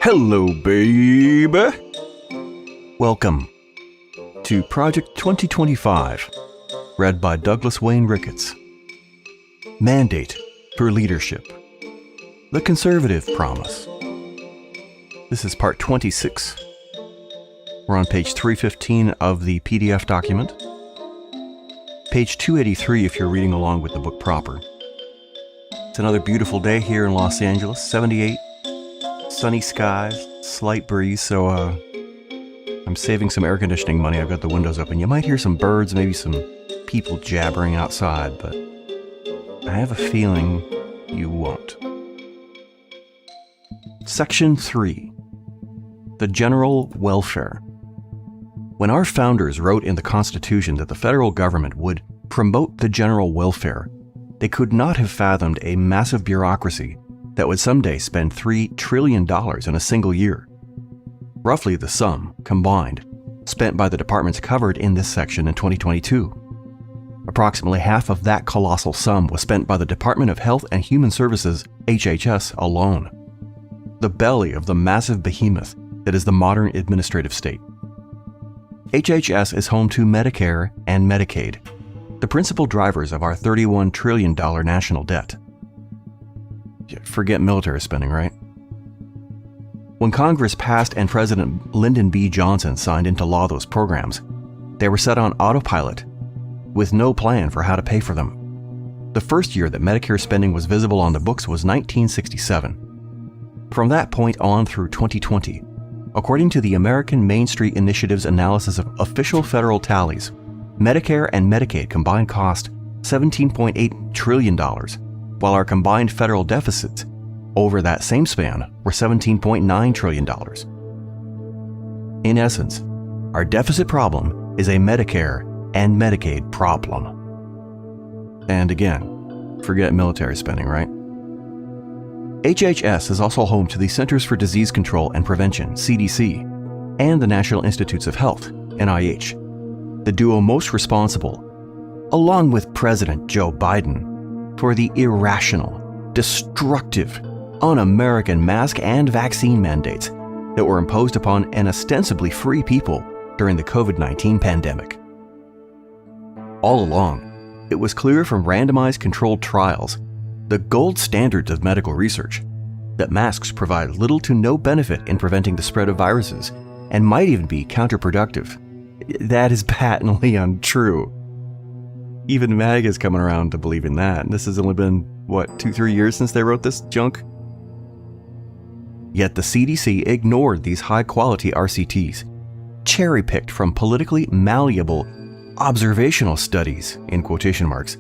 Hello, baby! Welcome to Project 2025, read by Douglas Wayne Ricketts. Mandate for Leadership. The Conservative Promise. This is part 26. We're on page 315 of the PDF document. Page 283 if you're reading along with the book proper. It's another beautiful day here in Los Angeles. 78, sunny skies, slight breeze, so I'm saving some air conditioning money. I've got the windows open. You might hear some birds, maybe some people jabbering outside, but I have a feeling you won't. Section 3. The General Welfare. When our founders wrote in the Constitution that the federal government would promote the general welfare, they could not have fathomed a massive bureaucracy that would someday spend $3 trillion in a single year. Roughly the sum, combined, spent by the departments covered in this section in 2022. Approximately half of that colossal sum was spent by the Department of Health and Human Services, HHS, alone. The belly of the massive behemoth that is the modern administrative state. HHS is home to Medicare and Medicaid, the principal drivers of our $31 trillion national debt. Forget military spending, right? When Congress passed and President Lyndon B. Johnson signed into law those programs, they were set on autopilot, with no plan for how to pay for them. The first year that Medicare spending was visible on the books was 1967. From that point on through 2020, according to the American Main Street Initiative's analysis of official federal tallies, Medicare and Medicaid combined cost $17.8 trillion, while our combined federal deficits over that same span were $17.9 trillion. In essence, our deficit problem is a Medicare and Medicaid problem. And again, forget military spending, right? HHS is also home to the Centers for Disease Control and Prevention, CDC, and the National Institutes of Health, NIH, the duo most responsible, along with President Joe Biden, for the irrational, destructive, un-American mask and vaccine mandates that were imposed upon an ostensibly free people during the COVID-19 pandemic. All along, it was clear from randomized controlled trials, the gold standards of medical research, that masks provide little to no benefit in preventing the spread of viruses and might even be counterproductive. That is patently untrue. Even MAGA is coming around to believe in that, and this has only been, 2-3 years since they wrote this junk? Yet the CDC ignored these high-quality RCTs, cherry-picked from politically malleable observational studies, in quotation marks,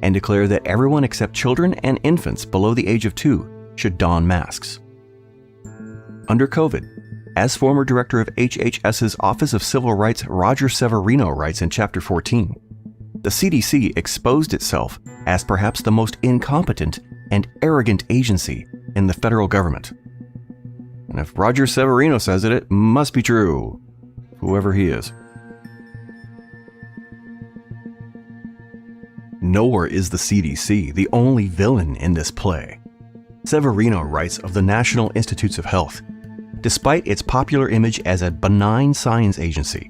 and declared that everyone except children and infants below the age of 2 should don masks. Under COVID, as former director of HHS's Office of Civil Rights Roger Severino writes in Chapter 14, the CDC exposed itself as perhaps the most incompetent and arrogant agency in the federal government. And if Roger Severino says it, it must be true, whoever he is. Nor is the CDC the only villain in this play. Severino writes of the National Institutes of Health. Despite its popular image as a benign science agency,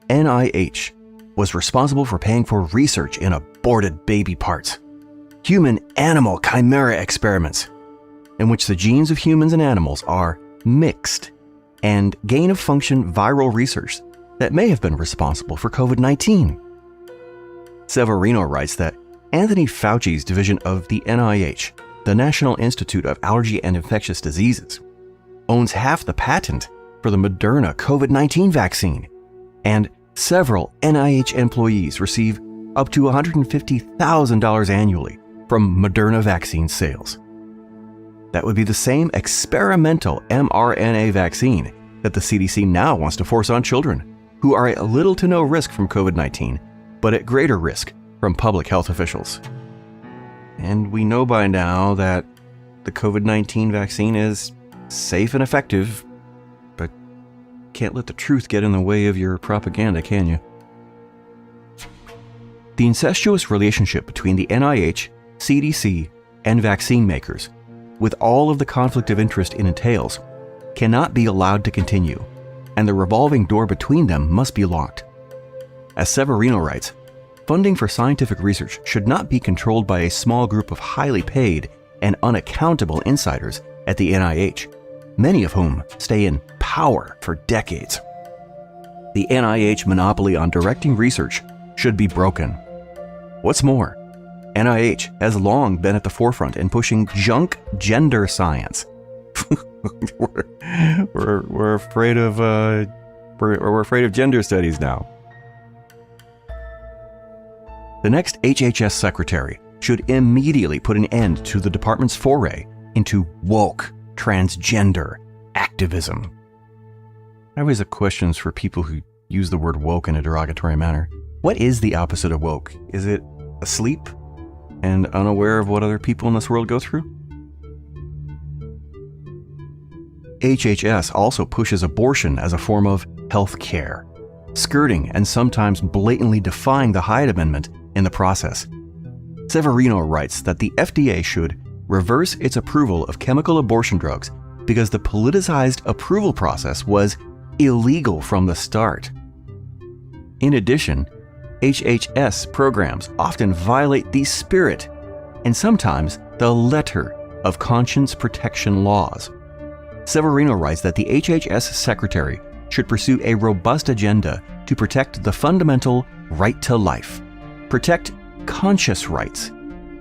NIH was responsible for paying for research in aborted baby parts, human-animal chimera experiments, in which the genes of humans and animals are mixed, and gain-of-function viral research that may have been responsible for COVID-19. Severino writes that Anthony Fauci's division of the NIH, the National Institute of Allergy and Infectious Diseases, owns half the patent for the Moderna COVID-19 vaccine, and several NIH employees receive up to $150,000 annually from Moderna vaccine sales. That would be the same experimental mRNA vaccine that the CDC now wants to force on children, who are at little to no risk from COVID-19, but at greater risk from public health officials. And we know by now that the COVID-19 vaccine is safe and effective, but can't let the truth get in the way of your propaganda, can you? The incestuous relationship between the NIH, CDC, and vaccine makers with all of the conflict of interest it entails, cannot be allowed to continue, and the revolving door between them must be locked. As Severino writes, funding for scientific research should not be controlled by a small group of highly paid and unaccountable insiders at the NIH, many of whom stay in power for decades. The NIH monopoly on directing research should be broken. What's more, NIH has long been at the forefront in pushing junk gender science. we're afraid of we're afraid of gender studies now. The next HHS secretary should immediately put an end to the department's foray into woke transgender activism. I always have questions for people who use the word woke in a derogatory manner. What is the opposite of woke? Is it asleep and unaware of what other people in this world go through? HHS also pushes abortion as a form of health care, skirting and sometimes blatantly defying the Hyde Amendment in the process. Severino writes that the FDA should reverse its approval of chemical abortion drugs because the politicized approval process was illegal from the start. In addition, HHS programs often violate the spirit and sometimes the letter of conscience protection laws. Severino writes that the HHS secretary should pursue a robust agenda to protect the fundamental right to life, protect conscious rights,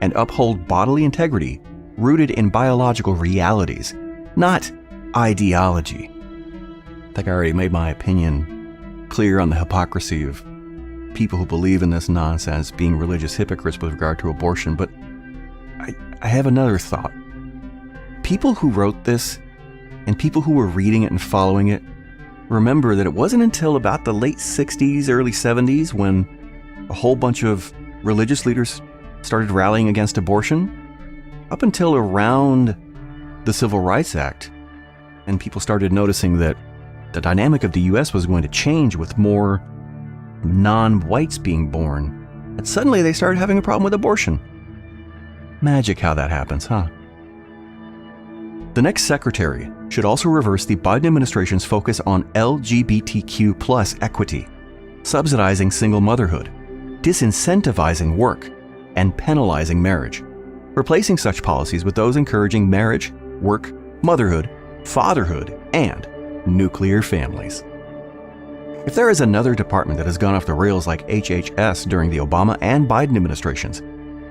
and uphold bodily integrity rooted in biological realities, not ideology. I think I already made my opinion clear on the hypocrisy of people who believe in this nonsense being religious hypocrites with regard to abortion, but I have another thought. People who wrote this and people who were reading it and following it remember that it wasn't until about the late 60s, early 70s when a whole bunch of religious leaders started rallying against abortion. Up until around the Civil Rights Act, and people started noticing that the dynamic of the US was going to change with more non-whites being born, and suddenly they started having a problem with abortion. Magic how that happens, huh? The next secretary should also reverse the Biden administration's focus on LGBTQ+ equity, subsidizing single motherhood, disincentivizing work, and penalizing marriage, replacing such policies with those encouraging marriage, work, motherhood, fatherhood, and nuclear families. If there is another department that has gone off the rails like HHS during the Obama and Biden administrations,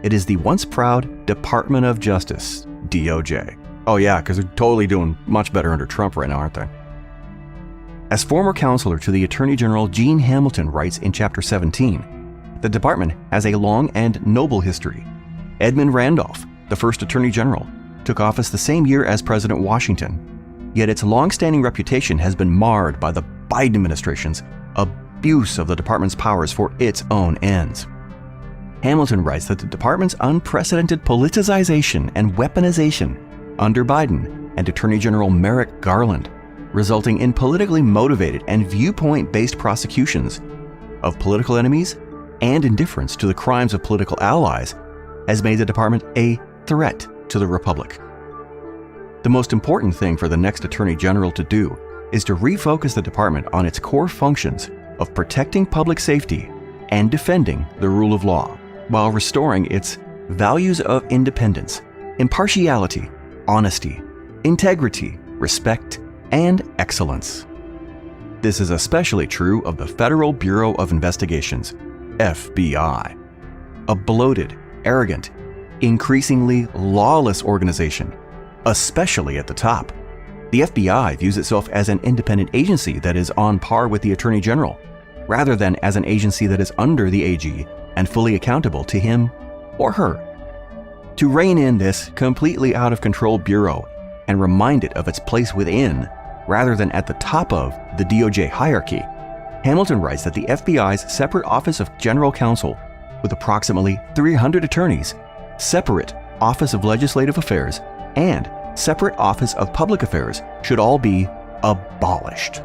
it is the once proud Department of Justice, DOJ. Oh yeah, because they're totally doing much better under Trump right now, aren't they? As former counselor to the Attorney General Gene Hamilton writes in Chapter 17, the department has a long and noble history. Edmund Randolph, the first Attorney General, took office the same year as President Washington, yet its long-standing reputation has been marred by the Biden administration's abuse of the department's powers for its own ends. Hamilton writes that the department's unprecedented politicization and weaponization under Biden and Attorney General Merrick Garland, resulting in politically motivated and viewpoint-based prosecutions of political enemies and indifference to the crimes of political allies, has made the department a threat to the Republic. The most important thing for the next Attorney General to do is to refocus the department on its core functions of protecting public safety and defending the rule of law, while restoring its values of independence, impartiality, honesty, integrity, respect, and excellence. This is especially true of the Federal Bureau of Investigations, FBI, a bloated, arrogant, increasingly lawless organization, especially at the top. The FBI views itself as an independent agency that is on par with the Attorney General, rather than as an agency that is under the AG and fully accountable to him or her. To rein in this completely out of control bureau and remind it of its place within, rather than at the top of, the DOJ hierarchy, Hamilton writes that the FBI's separate Office of General Counsel, with approximately 300 attorneys, separate Office of Legislative Affairs, and separate Office of Public Affairs should all be abolished.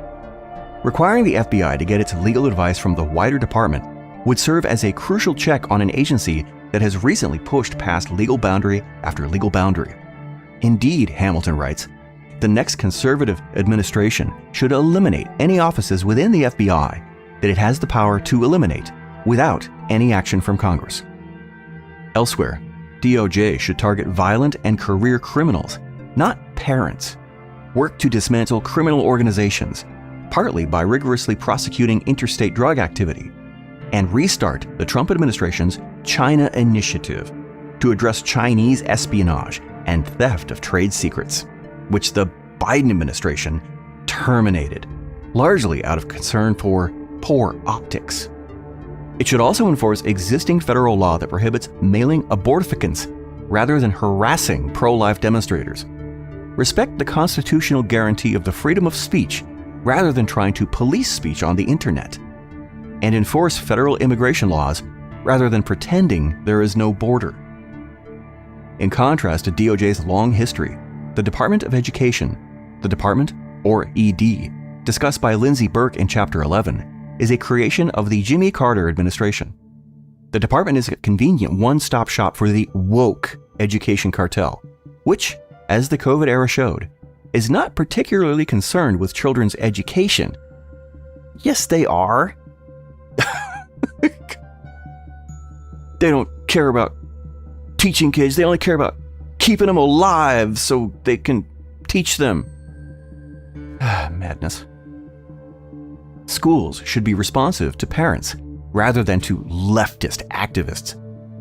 Requiring the FBI to get its legal advice from the wider department would serve as a crucial check on an agency that has recently pushed past legal boundary after legal boundary. Indeed, Hamilton writes, the next conservative administration should eliminate any offices within the FBI that it has the power to eliminate without any action from Congress. Elsewhere, DOJ should target violent and career criminals, not parents. Work to dismantle criminal organizations, partly by rigorously prosecuting interstate drug activity, and restart the Trump administration's China Initiative to address Chinese espionage and theft of trade secrets, which the Biden administration terminated, largely out of concern for poor optics. It should also enforce existing federal law that prohibits mailing abortificants rather than harassing pro-life demonstrators. Respect the constitutional guarantee of the freedom of speech rather than trying to police speech on the internet. And enforce federal immigration laws rather than pretending there is no border. In contrast to DOJ's long history, the Department of Education, the Department, or ED, discussed by Lindsey Burke in Chapter 11, is a creation of the Jimmy Carter administration. The department is a convenient one-stop shop for the woke education cartel, which, as the COVID era showed, is not particularly concerned with children's education. Yes, they are. They don't care about teaching kids. They only care about keeping them alive so they can teach them. Madness. Schools should be responsive to parents rather than to leftist activists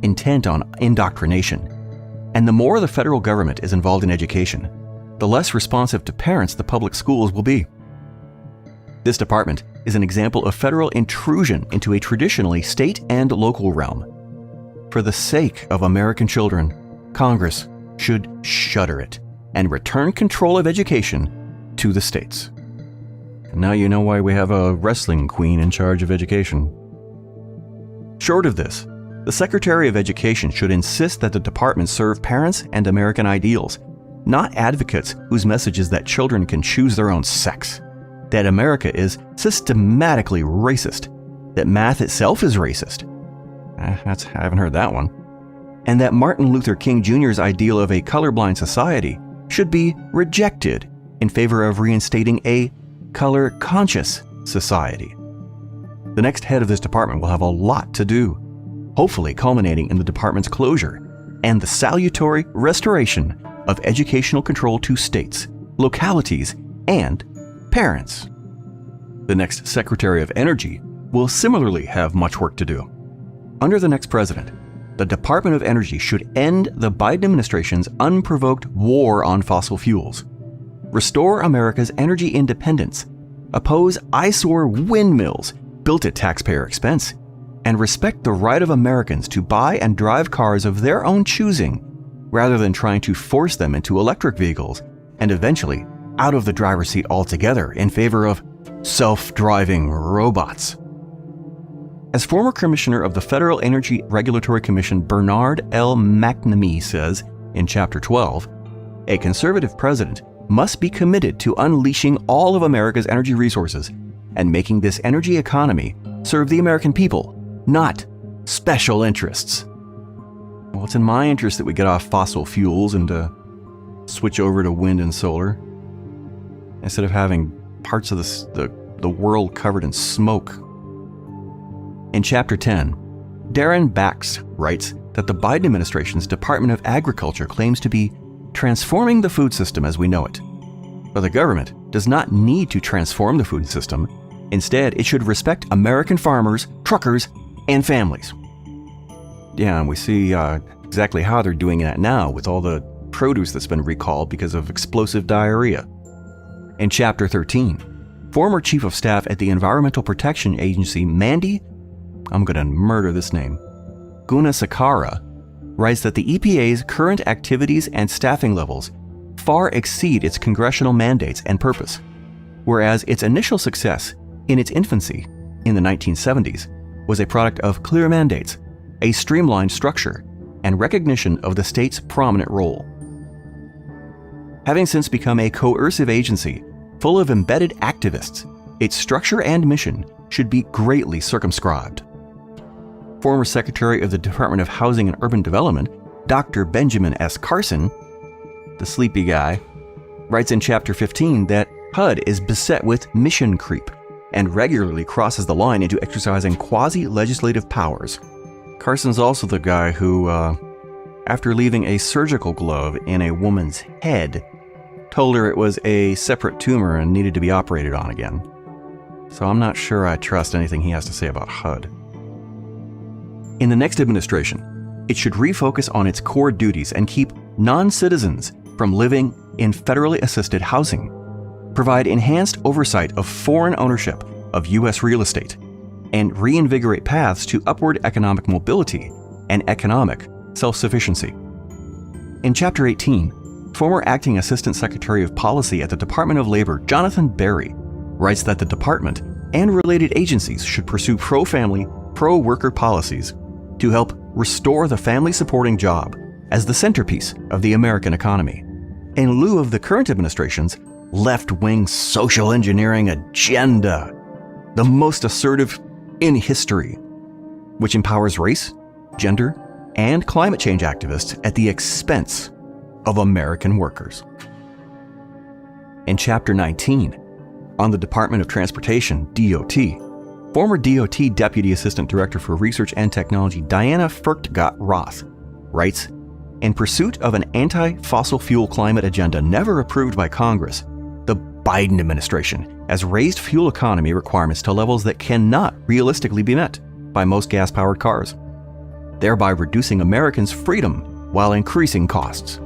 intent on indoctrination. And the more the federal government is involved in education, the less responsive to parents the public schools will be. This department is an example of federal intrusion into a traditionally state and local realm. For the sake of American children, Congress should shutter it and return control of education to the states. Now you know why we have a wrestling queen in charge of education. Short of this, the Secretary of Education should insist that the department serve parents and American ideals, not advocates whose message is that children can choose their own sex, that America is systematically racist, that math itself is racist. I haven't heard that one. And that Martin Luther King Jr.'s ideal of a colorblind society should be rejected in favor of reinstating a color-conscious society. The next head of this department will have a lot to do, hopefully culminating in the department's closure and the salutary restoration of educational control to states, localities, and parents. The next Secretary of Energy will similarly have much work to do. Under the next president, the Department of Energy should end the Biden administration's unprovoked war on fossil fuels, restore America's energy independence, oppose eyesore windmills built at taxpayer expense, and respect the right of Americans to buy and drive cars of their own choosing, rather than trying to force them into electric vehicles and eventually out of the driver's seat altogether in favor of self-driving robots. As former commissioner of the Federal Energy Regulatory Commission Bernard L. McNamee says in Chapter 12, a conservative president must be committed to unleashing all of America's energy resources and making this energy economy serve the American people, not special interests. Well, it's in my interest that we get off fossil fuels and switch over to wind and solar, instead of having parts of the world covered in smoke. In Chapter 10, Darren Bax writes that the Biden administration's Department of Agriculture claims to be transforming the food system as we know it. But the government does not need to transform the food system. Instead, it should respect American farmers, truckers, and families. Yeah, and we see exactly how they're doing that now with all the produce that's been recalled because of explosive diarrhea. In Chapter 13, former Chief of Staff at the Environmental Protection Agency, I'm going to murder this name, Gunasakara, writes that the EPA's current activities and staffing levels far exceed its congressional mandates and purpose, whereas its initial success in its infancy in the 1970s was a product of clear mandates, a streamlined structure, and recognition of the state's prominent role. Having since become a coercive agency full of embedded activists, its structure and mission should be greatly circumscribed. Former Secretary of the Department of Housing and Urban Development, Dr. Benjamin S. Carson, the sleepy guy, writes in Chapter 15 that HUD is beset with mission creep and regularly crosses the line into exercising quasi-legislative powers. Carson's also the guy who, after leaving a surgical glove in a woman's head, told her it was a separate tumor and needed to be operated on again. So I'm not sure I trust anything he has to say about HUD. In the next administration, it should refocus on its core duties and keep non-citizens from living in federally assisted housing, provide enhanced oversight of foreign ownership of U.S. real estate, and reinvigorate paths to upward economic mobility and economic self-sufficiency. In Chapter 18, former Acting Assistant Secretary of Policy at the Department of Labor, Jonathan Berry, writes that the department and related agencies should pursue pro-family, pro-worker policies to help restore the family-supporting job as the centerpiece of the American economy, in lieu of the current administration's left-wing social engineering agenda, the most assertive in history, which empowers race, gender, and climate change activists at the expense of American workers. In Chapter 19, on the Department of Transportation, DOT, former DOT Deputy Assistant Director for Research and Technology Diana Furchtgott-Roth writes, in pursuit of an anti-fossil fuel climate agenda never approved by Congress, the Biden administration has raised fuel economy requirements to levels that cannot realistically be met by most gas-powered cars, thereby reducing Americans' freedom while increasing costs.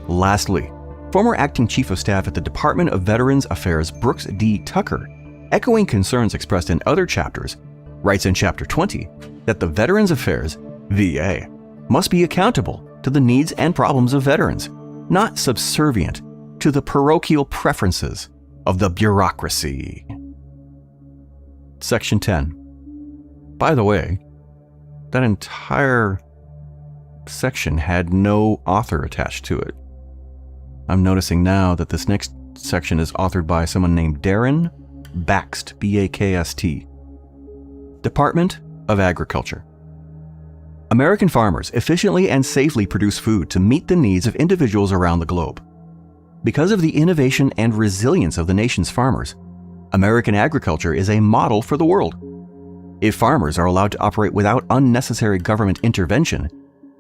Lastly, former Acting Chief of Staff at the Department of Veterans Affairs Brooks D. Tucker, echoing concerns expressed in other chapters, writes in Chapter 20 that the Veterans Affairs, VA, must be accountable to the needs and problems of veterans, not subservient to the parochial preferences of the bureaucracy. Section 10. By the way, that entire section had no author attached to it. I'm noticing now that this next section is authored by someone named Darren Bakst, B-A-K-S-T. Department of Agriculture. American farmers efficiently and safely produce food to meet the needs of individuals around the globe. Because of the innovation and resilience of the nation's farmers, American agriculture is a model for the world. If farmers are allowed to operate without unnecessary government intervention,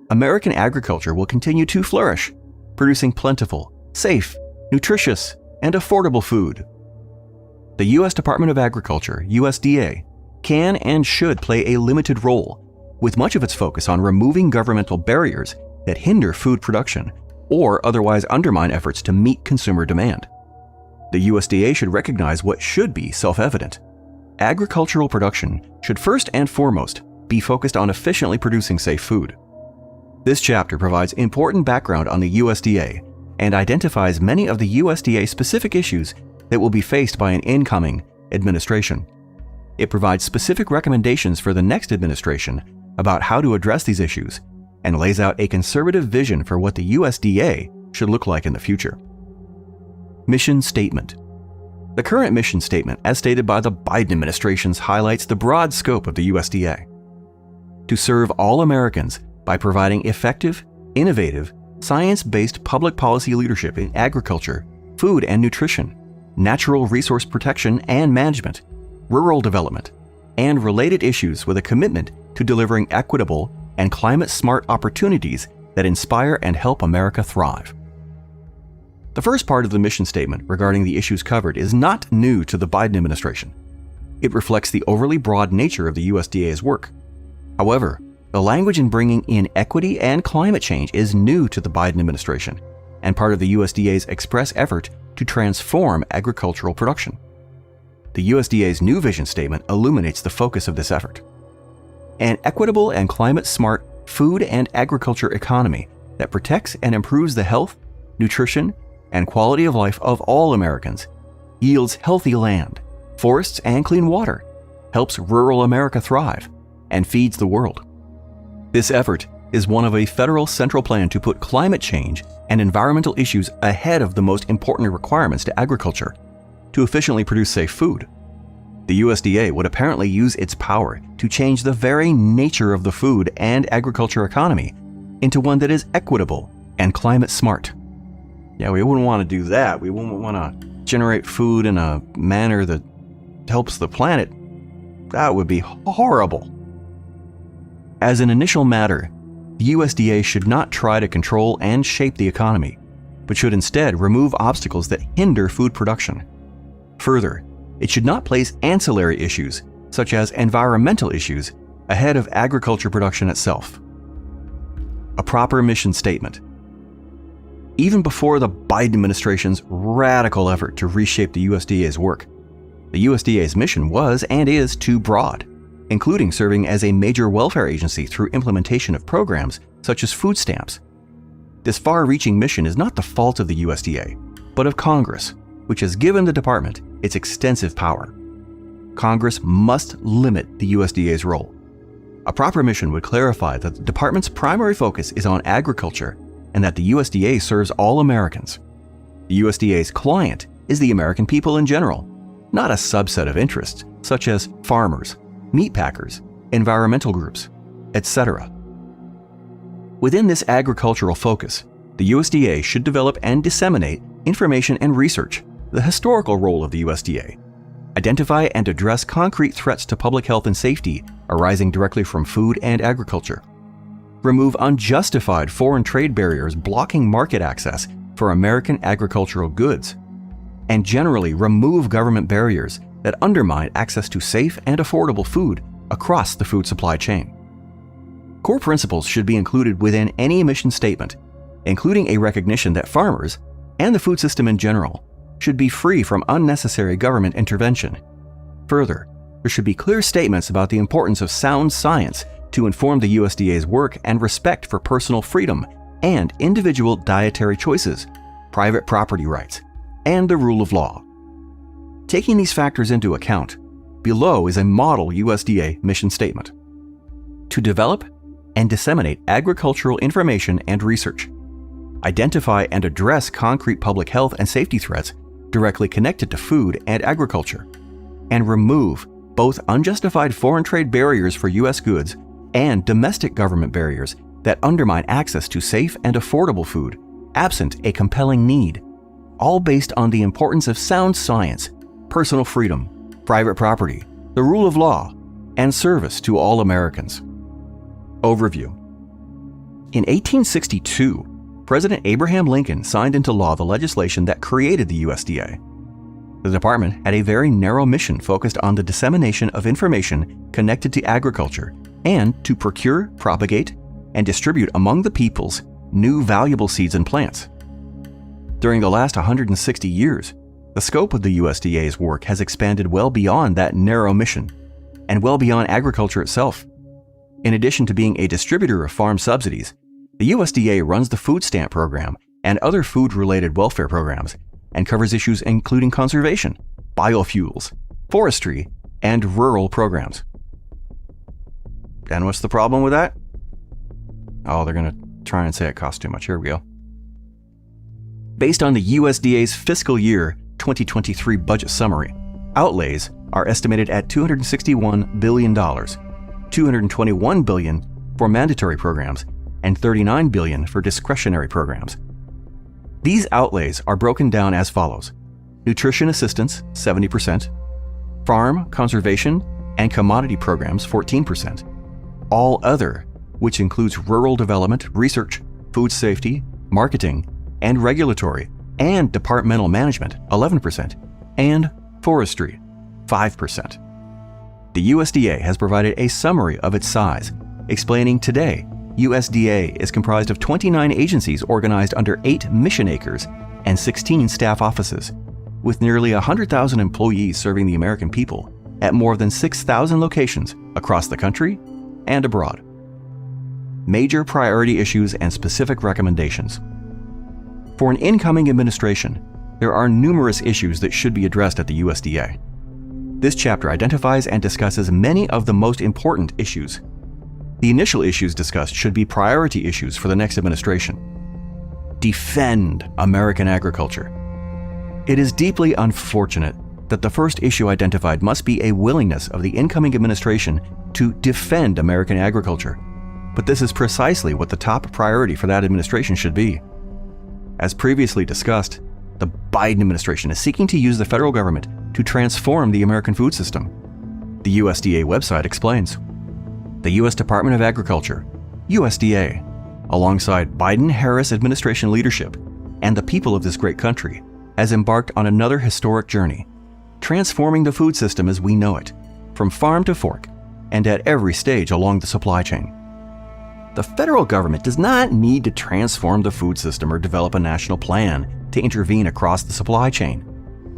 American agriculture will continue to flourish, producing plentiful, safe, nutritious, and affordable food. The U.S. Department of Agriculture, USDA, can and should play a limited role, with much of its focus on removing governmental barriers that hinder food production or otherwise undermine efforts to meet consumer demand. The USDA should recognize what should be self-evident. Agricultural production should first and foremost be focused on efficiently producing safe food. This chapter provides important background on the USDA and identifies many of the USDA-specific issues that will be faced by an incoming administration. It provides specific recommendations for the next administration about how to address these issues and lays out a conservative vision for what the USDA should look like in the future. Mission Statement. The current mission statement, as stated by the Biden administration, highlights the broad scope of the USDA. To serve all Americans by providing effective, innovative, science-based public policy leadership in agriculture, food and nutrition, natural resource protection and management, rural development, and related issues with a commitment to delivering equitable and climate-smart opportunities that inspire and help America thrive. The first part of the mission statement regarding the issues covered is not new to the Biden administration. It reflects the overly broad nature of the USDA's work. However, the language in bringing in equity and climate change is new to the Biden administration and part of the USDA's express effort to transform agricultural production. The USDA's new vision statement illuminates the focus of this effort. An equitable and climate-smart food and agriculture economy that protects and improves the health, nutrition, and quality of life of all Americans, yields healthy land, forests, and clean water, helps rural America thrive, and feeds the world. This effort is one of a federal central plan to put climate change and environmental issues ahead of the most important requirements to agriculture to efficiently produce safe food. The USDA would apparently use its power to change the very nature of the food and agriculture economy into one that is equitable and climate smart. Yeah, we wouldn't want to do that. We wouldn't want to generate food in a manner that helps the planet. That would be horrible. As an initial matter, the USDA should not try to control and shape the economy, but should instead remove obstacles that hinder food production. Further, it should not place ancillary issues, such as environmental issues, ahead of agriculture production itself. A proper mission statement. Even before the Biden administration's radical effort to reshape the USDA's work, the USDA's mission was and is too broad, including serving as a major welfare agency through implementation of programs such as food stamps. This far-reaching mission is not the fault of the USDA, but of Congress, which has given the department its extensive power. Congress must limit the USDA's role. A proper mission would clarify that the department's primary focus is on agriculture and that the USDA serves all Americans. The USDA's client is the American people in general, not a subset of interests such as farmers, meat packers, environmental groups, etc. Within this agricultural focus, the USDA should develop and disseminate information and research, the historical role of the USDA, identify and address concrete threats to public health and safety arising directly from food and agriculture, remove unjustified foreign trade barriers blocking market access for American agricultural goods, and generally remove government barriers that undermine access to safe and affordable food across the food supply chain. Core principles should be included within any mission statement, including a recognition that farmers, and the food system in general, should be free from unnecessary government intervention. Further, there should be clear statements about the importance of sound science to inform the USDA's work and respect for personal freedom and individual dietary choices, private property rights, and the rule of law. Taking these factors into account, below is a model USDA mission statement. To develop and disseminate agricultural information and research, identify and address concrete public health and safety threats directly connected to food and agriculture, and remove both unjustified foreign trade barriers for U.S. goods and domestic government barriers that undermine access to safe and affordable food, absent a compelling need, all based on the importance of sound science, personal freedom, private property, the rule of law, and service to all Americans. Overview. In 1862, President Abraham Lincoln signed into law the legislation that created the USDA. The department had a very narrow mission focused on the dissemination of information connected to agriculture and to procure, propagate, and distribute among the peoples new valuable seeds and plants. During the last 160 years, the scope of the USDA's work has expanded well beyond that narrow mission and well beyond agriculture itself. In addition to being a distributor of farm subsidies, the USDA runs the food stamp program and other food-related welfare programs and covers issues including conservation, biofuels, forestry, and rural programs. And what's the problem with that? Oh, they're going to try and say it costs too much. Here we go. Based on the USDA's fiscal year 2023 budget summary, outlays are estimated at $261 billion, $221 billion for mandatory programs, and $39 billion for discretionary programs. These outlays are broken down as follows: nutrition assistance, 70%, farm, conservation, and commodity programs, 14%, all other, which includes rural development, research, food safety, marketing, and regulatory, and departmental management, 11%, and forestry, 5%. The USDA has provided a summary of its size, explaining today USDA is comprised of 29 agencies organized under 8 mission acres and 16 staff offices, with nearly 100,000 employees serving the American people at more than 6,000 locations across the country and abroad. Major priority issues and specific recommendations. For an incoming administration, there are numerous issues that should be addressed at the USDA. This chapter identifies and discusses many of the most important issues. The initial issues discussed should be priority issues for the next administration. Defend American agriculture. It is deeply unfortunate that the first issue identified must be a willingness of the incoming administration to defend American agriculture, but this is precisely what the top priority for that administration should be. As previously discussed, the Biden administration is seeking to use the federal government to transform the American food system. The USDA website explains. The U.S. Department of Agriculture, USDA, alongside Biden-Harris administration leadership and the people of this great country, has embarked on another historic journey, transforming the food system as we know it, from farm to fork, and at every stage along the supply chain. The federal government does not need to transform the food system or develop a national plan to intervene across the supply chain.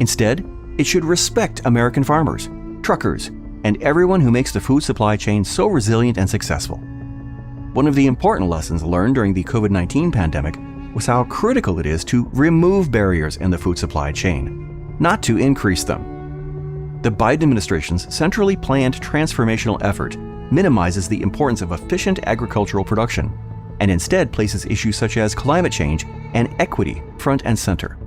Instead, it should respect American farmers, truckers, and everyone who makes the food supply chain so resilient and successful. One of the important lessons learned during the COVID-19 pandemic was how critical it is to remove barriers in the food supply chain, not to increase them. The Biden administration's centrally planned transformational effort minimizes the importance of efficient agricultural production and instead places issues such as climate change and equity front and center.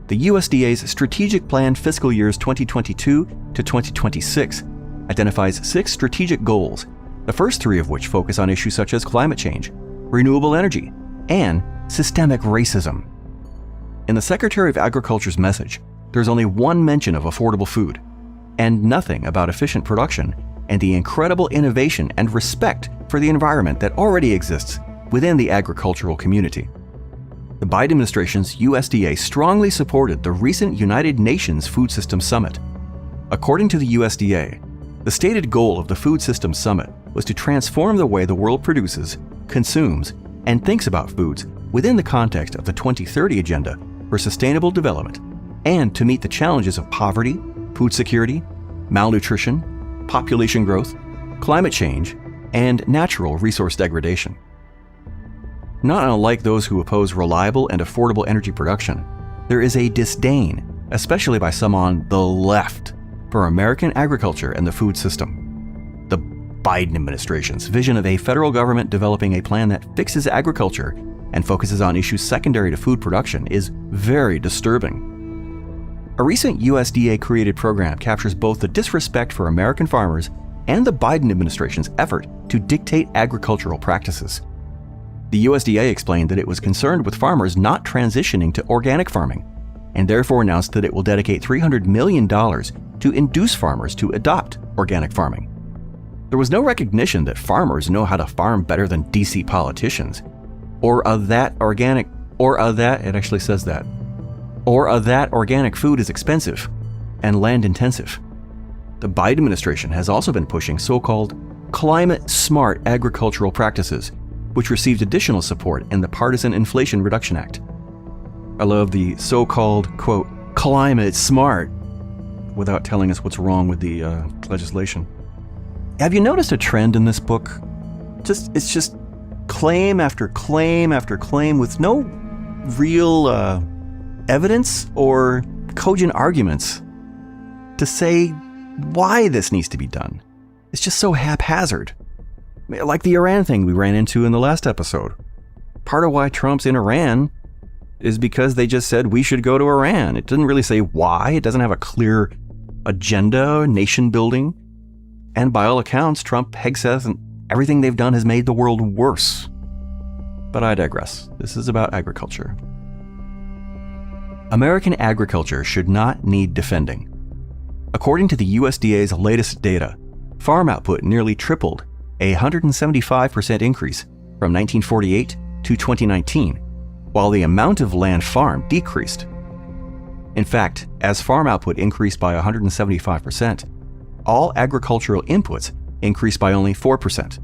The USDA's strategic plan fiscal years 2022 to 2026 identifies 6 strategic goals, the first 3 of which focus on issues such as climate change, renewable energy, and systemic racism. In the Secretary of Agriculture's message, there's only one mention of affordable food, and nothing about efficient production and the incredible innovation and respect for the environment that already exists within the agricultural community. The Biden administration's USDA strongly supported the recent United Nations Food Systems Summit. According to the USDA, the stated goal of the Food Systems Summit was to transform the way the world produces, consumes, and thinks about foods within the context of the 2030 Agenda for Sustainable Development and to meet the challenges of poverty, food security, malnutrition, population growth, climate change, and natural resource degradation. Not unlike those who oppose reliable and affordable energy production, there is a disdain, especially by some on the left, for American agriculture and the food system. The Biden administration's vision of a federal government developing a plan that fixes agriculture and focuses on issues secondary to food production is very disturbing. A recent USDA-created program captures both the disrespect for American farmers and the Biden administration's effort to dictate agricultural practices. The USDA explained that it was concerned with farmers not transitioning to organic farming, and therefore announced that it will dedicate $300 million to induce farmers to adopt organic farming. There was no recognition that farmers know how to farm better than DC politicians, or that organic food is expensive and land-intensive. The Biden administration has also been pushing so-called climate-smart agricultural practices, which received additional support in the Partisan Inflation Reduction Act. I love the so-called, quote, climate-smart, without telling us what's wrong with the legislation. Have you noticed a trend in this book? It's just claim after claim after claim with no real evidence or cogent arguments to say why this needs to be done. It's just so haphazard. Like the Iran thing we ran into in the last episode. Part of why Trump's in Iran is because they just said we should go to Iran. It didn't really say why. It doesn't have a clear agenda, nation building. And by all accounts, Trump pegs says everything they've done has made the world worse. But I digress. This is about agriculture. American agriculture should not need defending. According to the USDA's latest data, farm output nearly tripled, a 175% increase from 1948 to 2019, while the amount of land farmed decreased. In fact, as farm output increased by 175%, all agricultural inputs increased by only 4%.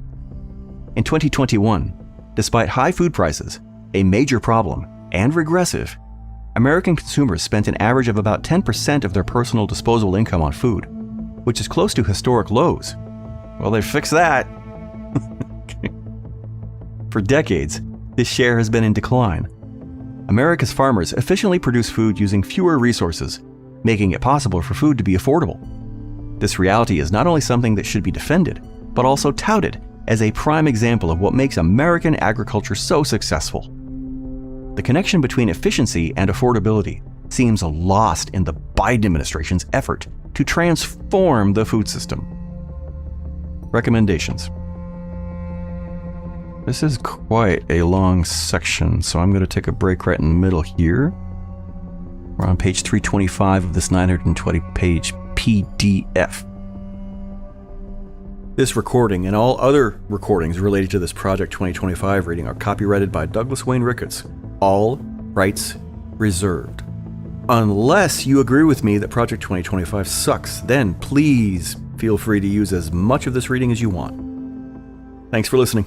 In 2021, despite high food prices, a major problem, and regressive, American consumers spent an average of about 10% of their personal disposable income on food, which is close to historic lows. Well, they fixed that. For decades, this share has been in decline. America's farmers efficiently produce food using fewer resources, making it possible for food to be affordable. This reality is not only something that should be defended, but also touted as a prime example of what makes American agriculture so successful. The connection between efficiency and affordability seems lost in the Biden administration's effort to transform the food system. Recommendations. This is quite a long section, so I'm going to take a break right in the middle here. We're on page 325 of this 920-page PDF. This recording and all other recordings related to this Project 2025 reading are copyrighted by Douglas Wayne Ricketts. All rights reserved. Unless you agree with me that Project 2025 sucks, then please feel free to use as much of this reading as you want. Thanks for listening.